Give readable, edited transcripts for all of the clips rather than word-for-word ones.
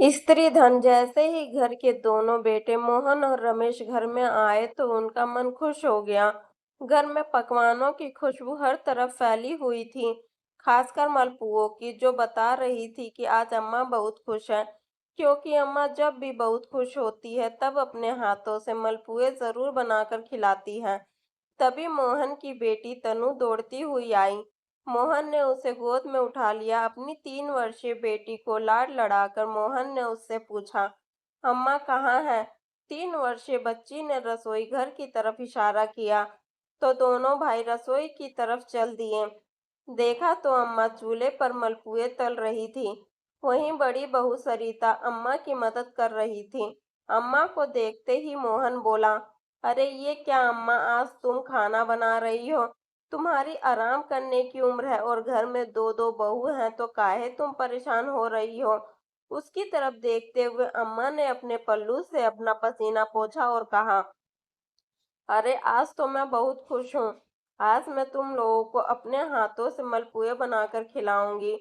स्त्री धन जैसे ही घर के दोनों बेटे मोहन और रमेश घर में आए तो उनका मन खुश हो गया। घर में पकवानों की खुशबू हर तरफ फैली हुई थी, खासकर मलपुओं की, जो बता रही थी कि आज अम्मा बहुत खुश है। क्योंकि अम्मा जब भी बहुत खुश होती है तब अपने हाथों से मलपुए जरूर बनाकर खिलाती है। तभी मोहन की बेटी तनु दौड़ती हुई आई। मोहन ने उसे गोद में उठा लिया। अपनी 3 वर्षीय बेटी को लाड लड़ाकर मोहन ने उससे पूछा, अम्मा कहाँ है? 3 वर्षीय बच्ची ने रसोई घर की तरफ इशारा किया तो दोनों भाई रसोई की तरफ चल दिए। देखा तो अम्मा चूल्हे पर मलपुए तल रही थी। वहीं बड़ी बहू सरिता अम्मा की मदद कर रही थी। अम्मा को देखते ही मोहन बोला, अरे ये क्या अम्मा, आज तुम खाना बना रही हो? तुम्हारी आराम करने की उम्र है और घर में दो दो बहू हैं तो काहे तुम परेशान हो रही हो? उसकी तरफ देखते हुए अम्मा ने अपने पल्लू से अपना पसीना पोंछा और कहा, अरे आज तो मैं बहुत खुश हूँ। आज मैं तुम लोगों को अपने हाथों से मलपुए बनाकर खिलाऊंगी।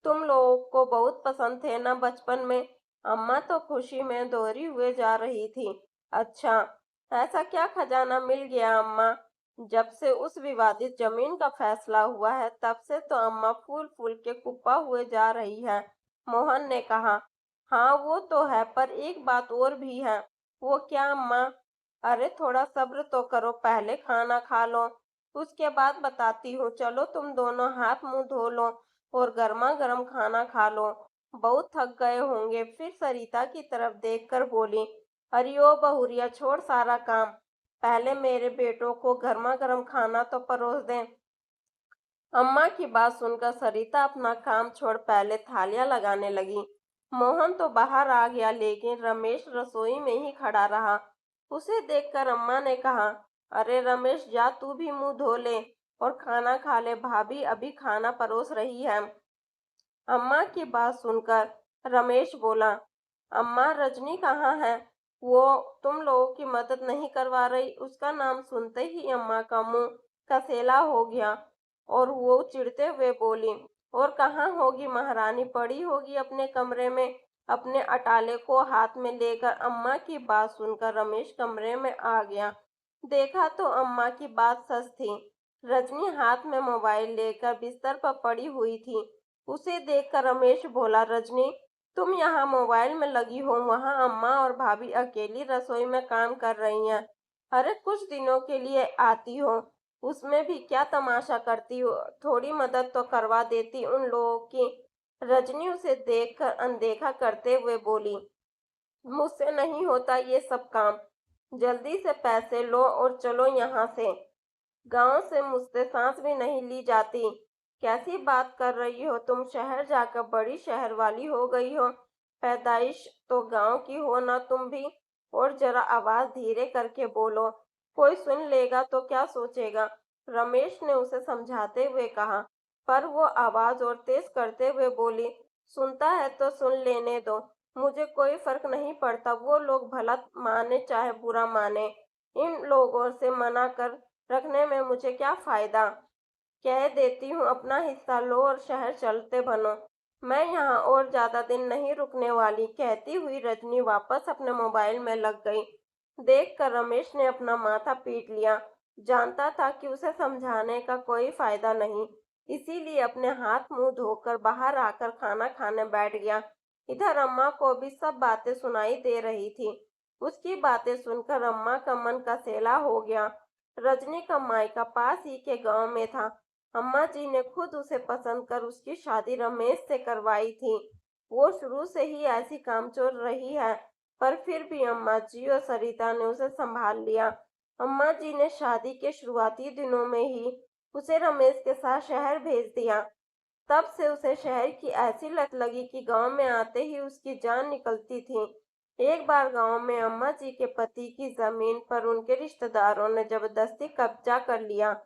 तुम लोगों को बहुत पसंद थे ना बचपन में? अम्मा तो खुशी में दोहरी हुए जा रही थी। अच्छा, ऐसा क्या खजाना मिल गया अम्मा? जब से उस विवादित जमीन का फैसला हुआ है तब से तो अम्मा फूल फूल के कुप्पा हुए जा रही है। मोहन ने कहा, हाँ वो तो है, पर एक बात और भी है। वो क्या अम्मा? अरे थोड़ा सब्र तो करो, पहले खाना खा लो, उसके बाद बताती हूँ। चलो तुम दोनों हाथ मुंह धो लो और गर्मा गर्म खाना खा लो। बहुत थक गए होंगे। फिर सरिता की तरफ देखकर बोली, अरे ओ बहुरिया, छोड़ सारा काम, पहले मेरे बेटों को गर्मा गर्म खाना तो परोस दें। अम्मा की बात सुनकर सरिता अपना काम छोड़ पहले थालियां लगाने लगी। मोहन तो बाहर आ गया लेकिन रमेश रसोई में ही खड़ा रहा। उसे देखकर अम्मा ने कहा, अरे रमेश, जा तू भी मुंह धो ले और खाना खा ले, भाभी अभी खाना परोस रही है। अम्मा की बात सुनकर रमेश बोला, अम्मा रजनी कहाँ है? वो तुम लोगों की मदद नहीं करवा रही? उसका नाम सुनते ही अम्मा का मुंह कसेला हो गया और वो चिढ़ते हुए बोली, और कहाँ होगी महारानी, पड़ी होगी अपने कमरे में अपने अटाले को हाथ में लेकर। अम्मा की बात सुनकर रमेश कमरे में आ गया। देखा तो अम्मा की बात सच थी। रजनी हाथ में मोबाइल लेकर बिस्तर पर पड़ी हुई थी। उसे देखकर रमेश बोला, रजनी तुम यहाँ मोबाइल में लगी हो, वहाँ अम्मा और भाभी अकेली रसोई में काम कर रही हैं। अरे कुछ दिनों के लिए आती हो, उसमें भी क्या तमाशा करती हो? थोड़ी मदद तो करवा देती उन लोगों की। रजनी उसे देखकर अनदेखा करते हुए बोली, मुझसे नहीं होता ये सब काम। जल्दी से पैसे लो और चलो यहाँ से। गांव से मुझसे सांस भी नहीं ली जाती। कैसी बात कर रही हो तुम? शहर जाकर बड़ी शहर वाली हो गई हो। पैदाइश तो गांव की हो ना तुम भी? और जरा आवाज धीरे करके बोलो, कोई सुन लेगा तो क्या सोचेगा? रमेश ने उसे समझाते हुए कहा। पर वो आवाज और तेज करते हुए बोली, सुनता है तो सुन लेने दो, मुझे कोई फर्क नहीं पड़ता। वो लोग भला माने चाहे बुरा माने, इन लोगों से मना कर रखने में मुझे क्या फायदा? कह देती हूँ अपना हिस्सा लो और शहर चलते बनो। मैं यहाँ और ज्यादा दिन नहीं रुकने वाली। कहती हुई रजनी वापस अपने मोबाइल में लग गई। देखकर रमेश ने अपना माथा पीट लिया। जानता था कि उसे समझाने का कोई फायदा नहीं, इसीलिए अपने हाथ मुंह धोकर बाहर आकर खाना खाने बैठ गया। इधर अम्मा को भी सब बातें सुनाई दे रही थी। उसकी बातें सुनकर अम्मा का मन का सेला हो गया। रजनी का मायका पास ही के गांव में था। अम्मा जी ने खुद उसे पसंद कर उसकी शादी रमेश से करवाई थी। वो शुरू से ही ऐसी कामचोर रही है, पर फिर भी अम्मा जी और सरिता ने उसे संभाल लिया। अम्मा जी ने शादी के शुरुआती दिनों में ही उसे रमेश के साथ शहर भेज दिया। तब से उसे शहर की ऐसी लत लगी कि गांव में आते ही उसकी जान निकलती थी। एक बार गांव में अम्मा जी के पति की जमीन पर उनके रिश्तेदारों ने जबरदस्ती कब्जा कर लिया।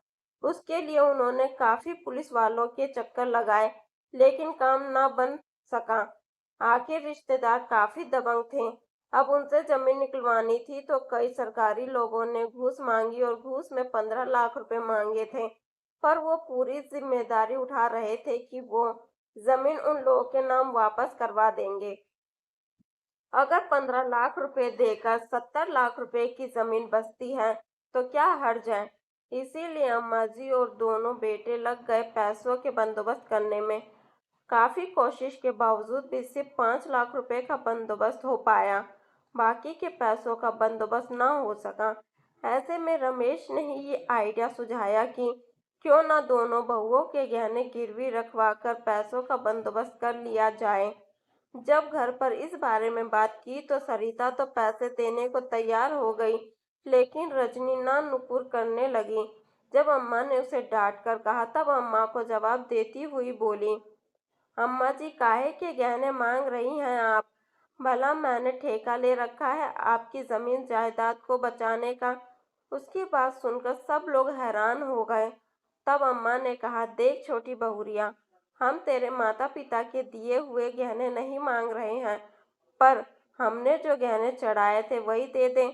उसके लिए उन्होंने काफी पुलिस वालों के चक्कर लगाए, लेकिन काम न बन सका। आखिर रिश्तेदार काफी दबंग थे। अब उनसे जमीन निकलवानी थी तो कई सरकारी लोगों ने घूस मांगी और घूस में 15 लाख रुपए मांगे थे। पर वो पूरी जिम्मेदारी उठा रहे थे कि वो जमीन उन लोगों के नाम वापस करवा देंगे। अगर 15 लाख रुपए देकर 70 लाख रुपए की जमीन बचती है तो क्या हर्ज है। इसीलिए अम्मा जी और दोनों बेटे लग गए पैसों के बंदोबस्त करने में। काफी कोशिश के बावजूद भी सिर्फ 5 लाख रुपए का बंदोबस्त हो पाया। बाकी के पैसों का बंदोबस्त ना हो सका। ऐसे में रमेश ने ही ये आइडिया सुझाया कि क्यों ना दोनों बहुओं के गहने गिरवी रखवाकर पैसों का बंदोबस्त कर लिया जाए। जब घर पर इस बारे में बात की तो सरिता तो पैसे देने को तैयार हो गई, लेकिन रजनी ना नुकुर करने लगी। जब अम्मा ने उसे डांट कर कहा तब अम्मा को जवाब देती हुई बोली, अम्मा जी काहे के गहने मांग रही हैं आप। भला मैंने ठेका ले रखा है आपकी जमीन जायदाद को बचाने का। उसकी बात सुनकर सब लोग हैरान हो गए। तब अम्मा ने कहा, देख छोटी बहुरिया, हम तेरे माता पिता के दिए हुए गहने नहीं मांग रहे हैं, पर हमने जो गहने चढ़ाए थे वही दे दे।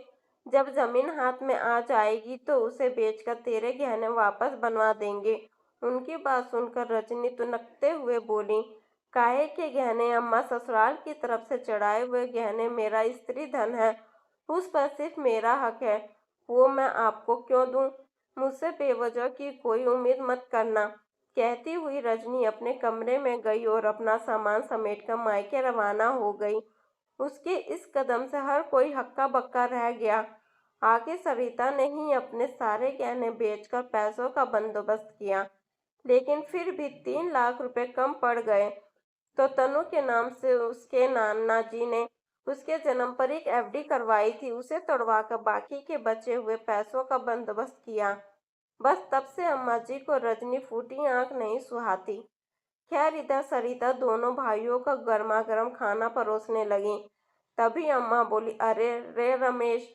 जब जमीन हाथ में आ जाएगी तो उसे बेचकर तेरे गहने वापस बनवा देंगे। उनकी बात सुनकर रजनी तुनकते हुए बोली, काहे के गहने अम्मा, ससुराल की तरफ से चढ़ाए हुए गहने मेरा स्त्री धन है, उस पर सिर्फ मेरा हक है, वो मैं आपको क्यों दूं। मुझसे बेवजह की कोई उम्मीद मत करना। कहती हुई रजनी अपने कमरे में गई और अपना सामान समेटकर मायके रवाना हो गई। उसके इस कदम से हर कोई हक्का बक्का रह गया। आगे सरिता ने ही अपने सारे गहने बेचकर पैसों का बंदोबस्त किया, लेकिन फिर भी 3 लाख रुपए कम पड़ गए। तो तनु के नाम से उसके नाना जी ने उसके जन्म पर एक एफडी करवाई थी, उसे तोड़वाकर बाकी के बचे हुए पैसों का बंदोबस्त किया। बस तब से अम्मा जी को रजनी फूटी आंख नहीं सुहाती। खैर इधर सरिता दोनों भाइयों का गर्मा गर्म खाना परोसने लगी। तभी अम्मा बोली, अरे रे रमेश,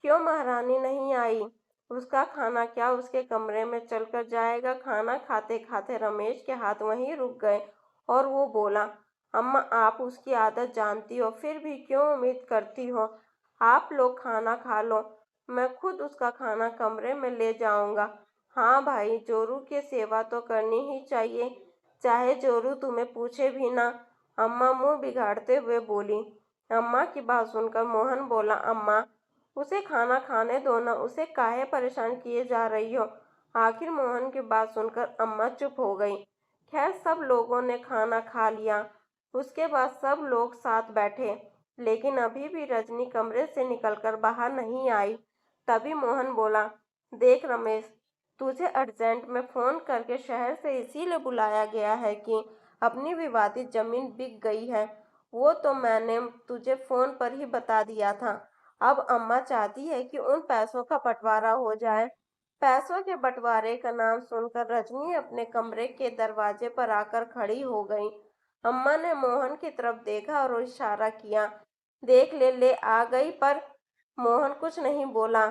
क्यों महारानी नहीं आई। उसका खाना क्या उसके कमरे में चलकर जाएगा। खाना खाते खाते रमेश के हाथ वहीं रुक गए और वो बोला, अम्मा आप उसकी आदत जानती हो, फिर भी क्यों उम्मीद करती हो। आप लोग खाना खा लो, मैं खुद उसका खाना कमरे में ले जाऊंगा। हाँ भाई, जोरू की सेवा तो करनी ही चाहिए, चाहे जोरू तुम्हें पूछे भी ना। अम्मा मुंह बिगाड़ते हुए बोली। अम्मा की बात सुनकर मोहन बोला, अम्मा उसे खाना खाने दो ना, उसे काहे परेशान किए जा रही हो। आखिर मोहन की बात सुनकर अम्मा चुप हो गई। खैर सब लोगों ने खाना खा लिया। उसके बाद सब लोग साथ बैठे, लेकिन अभी भी रजनी कमरे से निकलकर बाहर नहीं आई। तभी मोहन बोला, देख रमेश, तुझे अर्जेंट में फोन करके शहर से इसीलिए बुलाया गया है कि अपनी विवादित जमीन बिक गई है। वो तो मैंने तुझे फोन पर ही बता दिया था। अब अम्मा चाहती है कि उन पैसों का बंटवारा हो जाए। पैसों के बंटवारे का नाम सुनकर रजनी अपने कमरे के दरवाजे पर आकर खड़ी हो गई। अम्मा ने मोहन की तरफ देखा और इशारा किया, देख ले ले आ गई, पर मोहन कुछ नहीं बोला,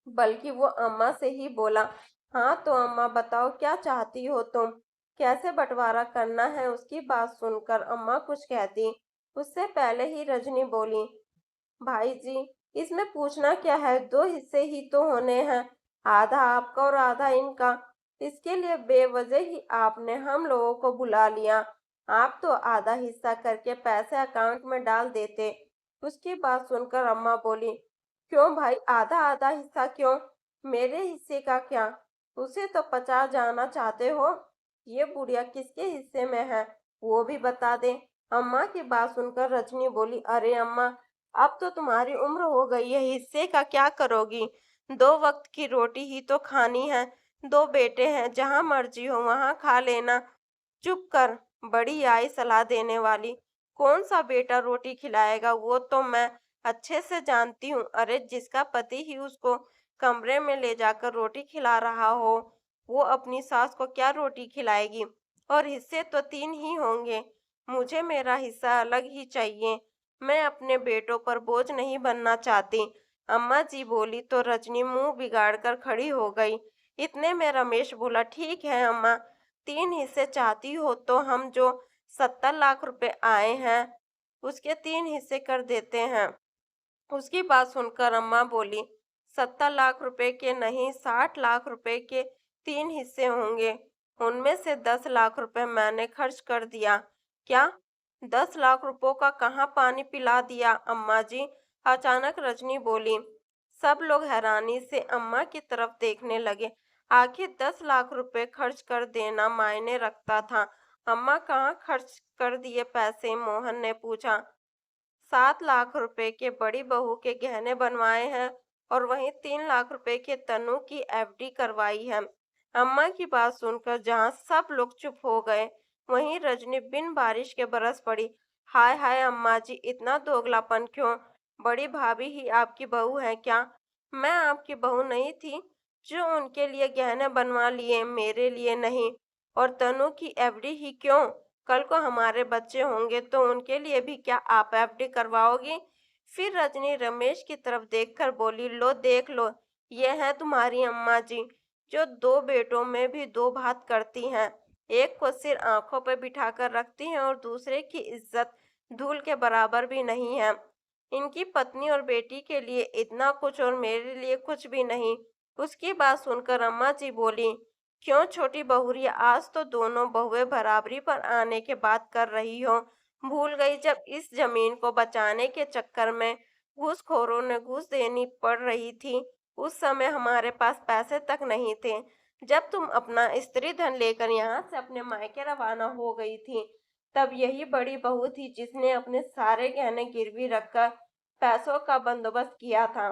बल्कि वो अम्मा से ही बोला, हाँ तो अम्मा बताओ क्या चाहती हो तुम, कैसे बंटवारा करना है। उसकी बात सुनकर अम्मा कुछ कहती उससे पहले ही रजनी बोली, भाई जी, इसमें पूछना क्या है, दो हिस्से ही तो होने हैं, आधा आपका और आधा इनका। इसके लिए बेवजह ही आपने हम लोगों को बुला लिया। आप तो आधा हिस्सा करके पैसे अकाउंट में डाल देते। उसकी बात सुनकर अम्मा बोली, क्यों भाई, आधा आधा हिस्सा क्यों, मेरे हिस्से का क्या। उसे तो 50 जाना चाहते हो। ये बुढ़िया किसके हिस्से में है, वो भी बता दे। अम्मा की बात सुनकर रजनी बोली, अरे अम्मा, अब तो तुम्हारी उम्र हो गई है, हिस्से का क्या करोगी। 2 वक्त की रोटी ही तो खानी है। 2 बेटे हैं, जहाँ मर्जी हो वहाँ खा लेना। चुप कर, बड़ी आई सलाह देने वाली। कौन सा बेटा रोटी खिलाएगा, वो तो मैं अच्छे से जानती हूँ। अरे जिसका पति ही उसको कमरे में ले जाकर रोटी खिला रहा हो, वो अपनी सास को क्या रोटी खिलाएगी। और हिस्से तो 3 ही होंगे। मुझे मेरा हिस्सा अलग ही चाहिए। मैं अपने बेटों पर बोझ नहीं बनना चाहती। अम्मा जी बोली तो रजनी मुंह बिगाड़कर खड़ी हो गई। इतने में रमेश बोला, ठीक है अम्मा, 3 हिस्से चाहती हो तो हम जो 70 लाख रुपए आए हैं उसके 3 हिस्से कर देते हैं। उसकी बात सुनकर अम्मा बोली, 70 लाख रुपए के नहीं, 60 लाख रुपए के 3 हिस्से होंगे। उनमें से 10 लाख रुपए मैंने खर्च कर दिया। क्या 10 लाख रुपयों का कहाँ पानी पिला दिया अम्मा जी, अचानक रजनी बोली। सब लोग हैरानी से अम्मा की तरफ देखने लगे। आखिर 10 लाख रुपए खर्च कर देना मायने रखता था। अम्मा कहाँ खर्च कर दिए पैसे, मोहन ने पूछा। 7 लाख रुपए के बड़ी बहू के गहने बनवाए हैं और वहीं 3 लाख रुपए के तनु की एफडी करवाई है। अम्मा की बात सुनकर जहां सब लोग चुप हो गए, वहीं रजनी बिन बारिश के बरस पड़ी। हाय हाय अम्मा जी, इतना दोगलापन क्यों? बड़ी भाभी ही आपकी बहू है क्या? मैं आपकी बहू नहीं थी जो उनके लिए गहने बनवा लिए, मेरे लिए नहीं? और तनु की एफडी ही क्यों? कल को हमारे बच्चे होंगे तो उनके लिए भी क्या आप एफडी करवाओगी? फिर रजनी रमेश की तरफ देखकर बोली, लो देख लो, ये है तुम्हारी अम्मा जी, जो दो बेटों में भी दो बात करती हैं। एक को सिर आंखों पर बिठाकर रखती हैं और दूसरे की इज्जत धूल के बराबर भी नहीं है। इनकी पत्नी और बेटी के लिए इतना कुछ और मेरे लिए कुछ भी नहीं। उसकी बात सुनकर अम्मा जी बोली, क्यों छोटी बहुरिया, आज तो दोनों बहुएं बराबरी पर आने की बात कर रही हो। भूल गई जब इस जमीन को बचाने के चक्कर में घूसखोरों ने घूस देनी पड़ रही थी, उस समय हमारे पास पैसे तक नहीं थे। जब तुम अपना स्त्री धन लेकर यहाँ से अपने मायके रवाना हो गई थी, तब यही बड़ी बहू थी जिसने अपने सारे गहने गिरवी रखकर पैसों का बंदोबस्त किया था।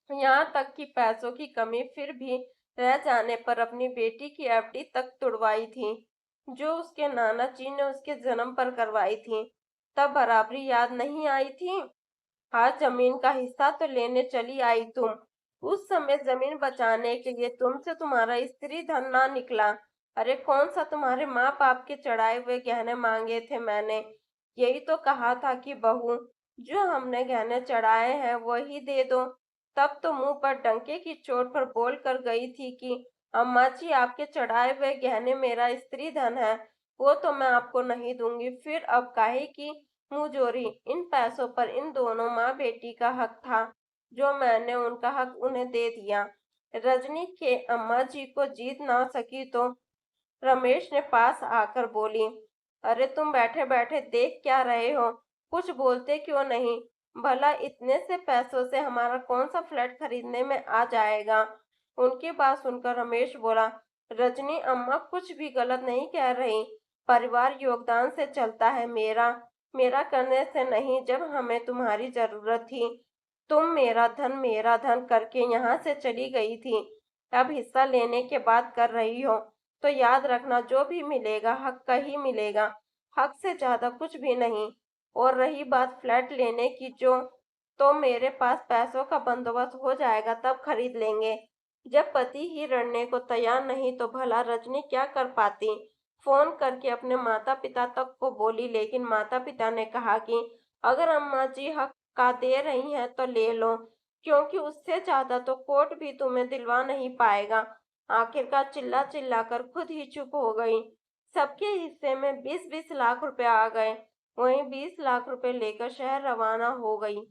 यहाँ तक कि पैसों की कमी फिर भी रह जाने पर अपनी बेटी की एफडी तक तुड़वाई थी, जो उसके नाना जी ने उसके जन्म पर करवाई थी। तब बराबरी याद नहीं आई थी? हाँ, जमीन का हिस्सा तो लेने चली आई तुम। उस समय जमीन बचाने के लिए तुमसे तुम्हारा स्त्री धन ना निकला। अरे कौन सा तुम्हारे माँ बाप के चढ़ाए हुए गहने मांगे थे मैंने? यही तो कहा था कि बहू, जो हमने गहने चढ़ाए हैं वही दे दो। तब तो मुंह पर डंके की चोट पर बोल कर गई थी कि अम्मा जी, आपके चढ़ाए हुए गहने मेरा स्त्री धन है, वो तो मैं आपको नहीं दूंगी। फिर अब काहे की मुंहजोरी? इन पैसों पर इन दोनों माँ बेटी का हक था, जो मैंने उनका हक उन्हें दे दिया। रजनी के अम्मा जी को जीत ना सकी तो रमेश ने पास आकर बोली, अरे तुम बैठे बैठे देख क्या रहे हो? कुछ बोलते क्यों नहीं? भला इतने से पैसों से हमारा कौन सा फ्लैट खरीदने में आ जाएगा? उनकी बात सुनकर रमेश बोला, रजनी अम्मा कुछ भी गलत नहीं कह रही। परिवार योगदान से चलता है, मेरा मेरा करने से नहीं। जब हमें तुम्हारी जरूरत थी, तुम मेरा धन करके यहाँ से चली गई थी। अब हिस्सा लेने की बात कर रही हो, तो याद रखना, जो भी मिलेगा हक का ही मिलेगा, हक से ज्यादा कुछ भी नहीं। और रही बात फ्लैट लेने की, जो तो मेरे पास पैसों का बंदोबस्त हो जाएगा, तब खरीद लेंगे। जब पति ही लड़ने को तैयार नहीं तो भला रजनी क्या कर पाती? फोन करके अपने माता पिता तक को बोली, लेकिन माता पिता ने कहा कि अगर अम्मा जी हक का दे रही हैं तो ले लो, क्योंकि उससे ज्यादा तो कोर्ट भी तुम्हें दिलवा नहीं पाएगा। आखिरकार चिल्ला चिल्ला कर खुद ही चुप हो गई। सबके हिस्से में 20-20 लाख रुपए आ गए। वहीं 20 लाख रुपए लेकर शहर रवाना हो गई।